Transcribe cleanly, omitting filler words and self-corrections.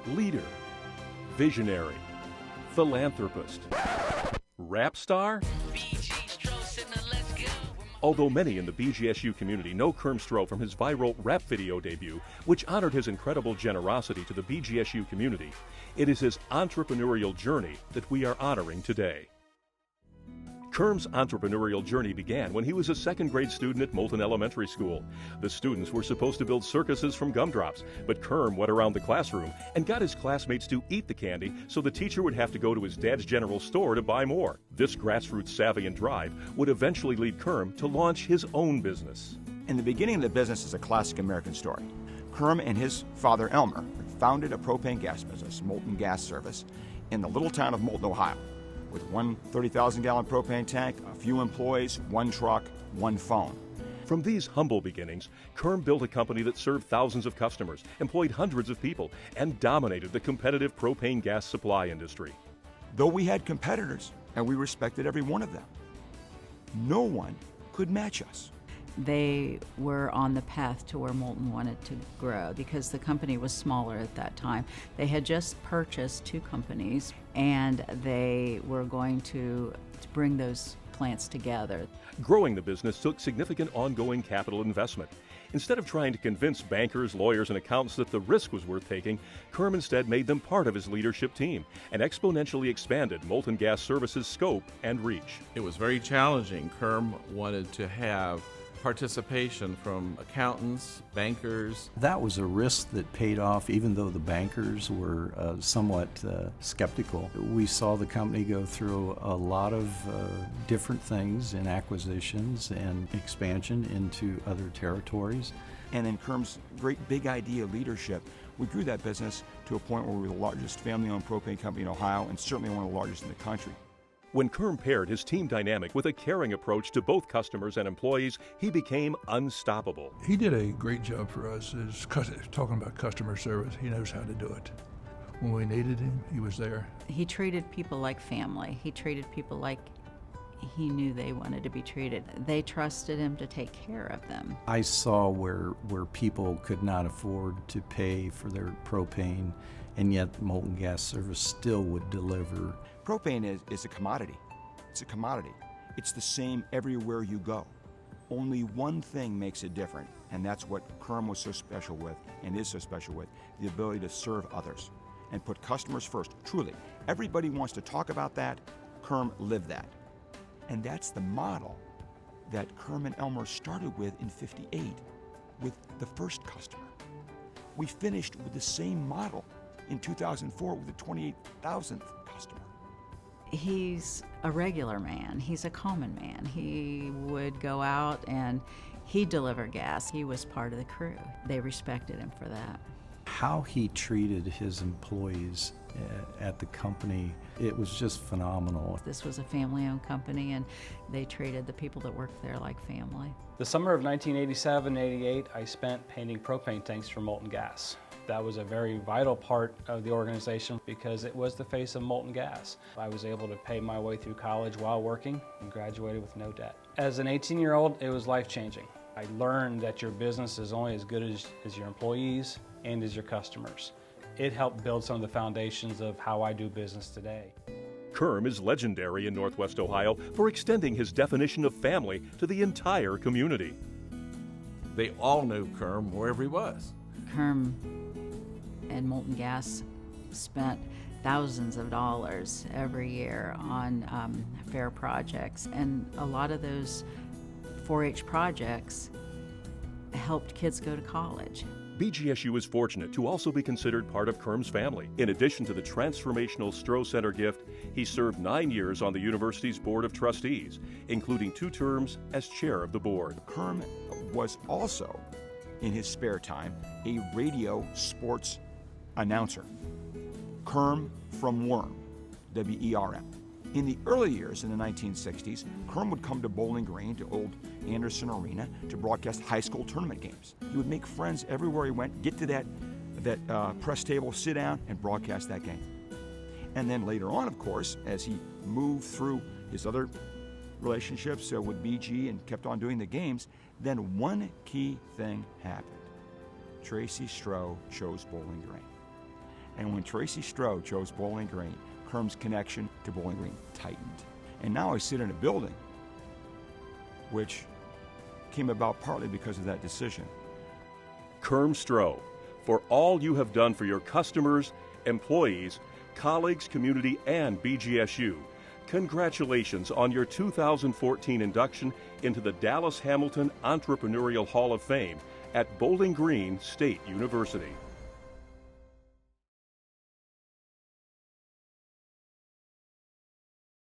leader, visionary, philanthropist, rap star? Although many in the BGSU community know Kerm Stroh from his viral rap video debut, which honored his incredible generosity to the BGSU community, it is his entrepreneurial journey that we are honoring today. Kerm's entrepreneurial journey began when he was a second-grade student at Moulton Elementary School. The students were supposed to build circuses from gumdrops, but Kerm went around the classroom and got his classmates to eat the candy so the teacher would have to go to his dad's general store to buy more. This grassroots savvy and drive would eventually lead Kerm to launch his own business. In the beginning of the business is a classic American story. Kerm and his father, Elmer, founded a propane gas business, Moulton Gas Service, in the little town of Moulton, Ohio, with one 30,000-gallon propane tank, a few employees, one truck, one phone. From these humble beginnings, Kerm built a company that served thousands of customers, employed hundreds of people, and dominated the competitive propane gas supply industry. Though we had competitors, and we respected every one of them, no one could match us. They were on the path to where Moulton wanted to grow because the company was smaller at that time. They had just purchased two companies and they were going to bring those plants together. Growing the business took significant ongoing capital investment. Instead of trying to convince bankers, lawyers, and accountants that the risk was worth taking, Kerm instead made them part of his leadership team and exponentially expanded Moulton Gas Services' scope and reach. It was very challenging. Kerm wanted to have participation from accountants, bankers. That was a risk that paid off even though the bankers were somewhat skeptical. We saw the company go through a lot of different things in acquisitions and expansion into other territories. And in Kerm's great big idea leadership, we grew that business to a point where we were the largest family-owned propane company in Ohio and certainly one of the largest in the country. When Kerm paired his team dynamic with a caring approach to both customers and employees, he became unstoppable. He did a great job for us talking about customer service. He knows how to do it. When we needed him, he was there. He treated people like family. He treated people like he knew they wanted to be treated. They trusted him to take care of them. I saw where people could not afford to pay for their propane, and yet Moulton Gas Service still would deliver. Propane is a commodity. It's a commodity. It's the same everywhere you go. Only one thing makes it different, and that's what Kerm was so special with and is so special with, the ability to serve others and put customers first. Truly, everybody wants to talk about that. Kerm lived that. And that's the model that Kerm and Elmer started with in '58 with the first customer. We finished with the same model in 2004 with the 28,000th customer. He's a regular man. He's a common man. He would go out and he'd deliver gas. He was part of the crew. They respected him for that. How he treated his employees at the company, it was just phenomenal. This was a family-owned company, and they treated the people that worked there like family. The summer of 1987-88, I spent painting propane tanks for Moulton Gas. That was a very vital part of the organization because it was the face of Moulton Gas. I was able to pay my way through college while working and graduated with no debt. As an 18-year-old, it was life-changing. I learned that your business is only as good as your employees and as your customers. It helped build some of the foundations of how I do business today. Kerm is legendary in Northwest Ohio for extending his definition of family to the entire community. They all knew Kerm wherever he was. Kerm and Moulton Gas spent thousands of dollars every year on fair projects, and a lot of those 4-H projects helped kids go to college. BGSU is fortunate to also be considered part of Kerm's family. In addition to the transformational Stroh Center gift, he served 9 years on the university's Board of Trustees, including 2 terms as chair of the board. Kerm was also, in his spare time, a radio sports announcer. Kerm from Worm, W-E-R-M. In the early years in the 1960s, Kerm would come to Bowling Green, to old Anderson Arena, to broadcast high school tournament games. He would make friends everywhere he went, get to that press table, sit down, and broadcast that game. And then later on, of course, as he moved through his other relationships with BG and kept on doing the games, then one key thing happened. Tracy Stroh chose Bowling Green. And when Tracy Stroh chose Bowling Green, Kerm's connection to Bowling Green tightened. And now I sit in a building which came about partly because of that decision. Kerm Stroh, for all you have done for your customers, employees, colleagues, community, and BGSU, congratulations on your 2014 induction into the Dallas Hamilton Entrepreneurial Hall of Fame at Bowling Green State University.